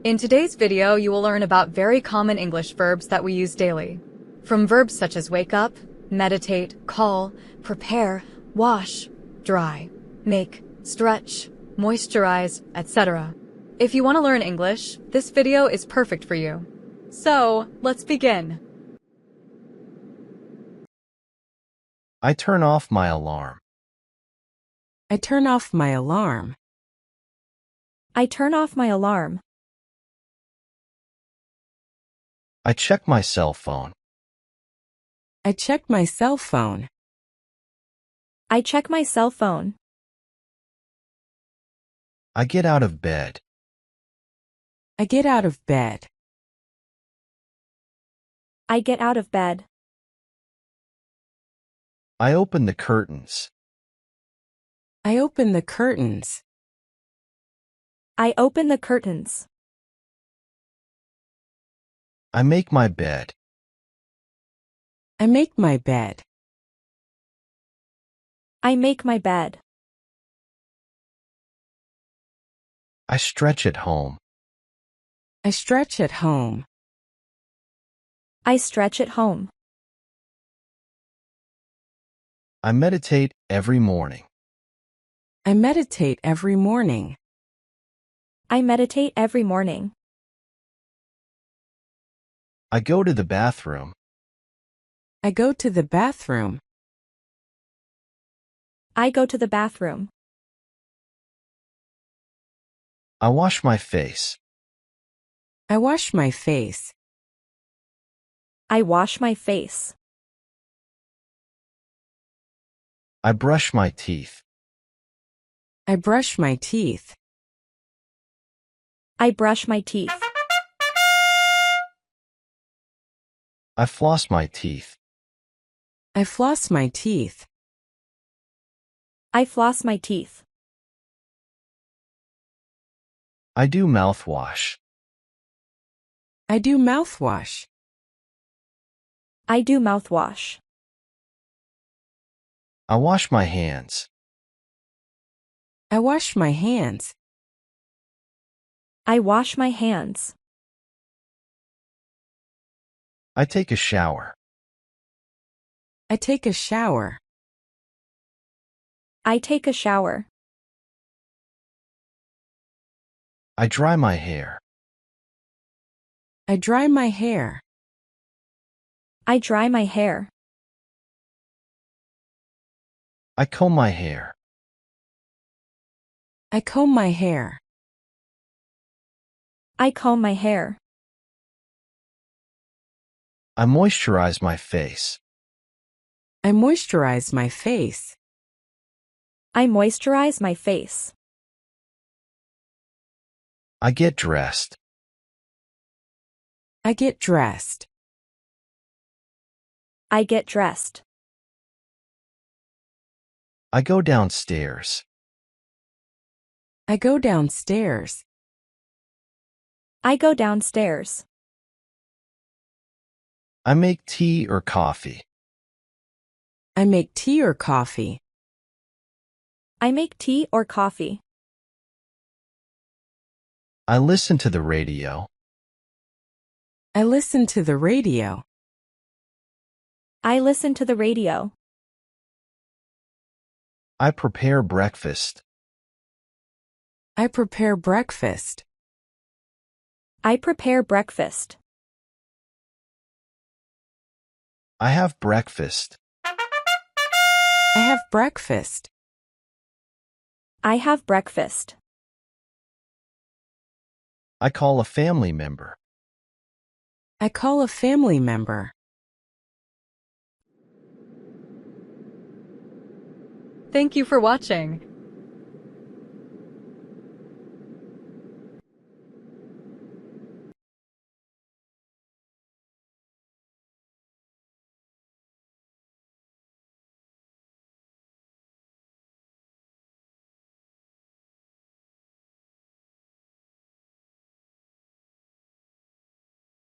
In today's video, you will learn about very common English verbs that we use daily. From verbs such as wake up, meditate, call, prepare, wash, dry, make, stretch, moisturize, etc. If you want to learn English, this video is perfect for you. So, let's begin. I turn off my alarm. I turn off my alarm. I turn off my alarm. I check my cell phone. I check my cell phone. I check my cell phone. I get out of bed. I get out of bed. I get out of bed. I open the curtains. I open the curtains. I open the curtains. I make my bed. I make my bed. I make my bed. I stretch at home. I stretch at home. I stretch at home. I meditate every morning. I meditate every morning. I meditate every morning. I go to the bathroom. I go to the bathroom. I go to the bathroom. I wash my face. I wash my face. I wash my face. I brush my teeth. I brush my teeth. I brush my teeth. I floss my teeth. I floss my teeth. I floss my teeth. I do mouthwash. I do mouthwash. I do mouthwash. I wash my hands. I wash my hands. I wash my hands. I take a shower. I take a shower. I take a shower. I dry my hair. I dry my hair. I dry my hair. I comb my hair. I comb my hair. I comb my hair. I moisturize my face. I moisturize my face. I moisturize my face. I get dressed. I get dressed. I get dressed. I go downstairs. I go downstairs. I go downstairs. I make tea or coffee. I make tea or coffee. I make tea or coffee. I listen to the radio. I listen to the radio. I listen to the radio. I prepare breakfast. I prepare breakfast. I prepare breakfast. I have breakfast. I have breakfast. I have breakfast. I call a family member. I call a family member. Thank you for watching.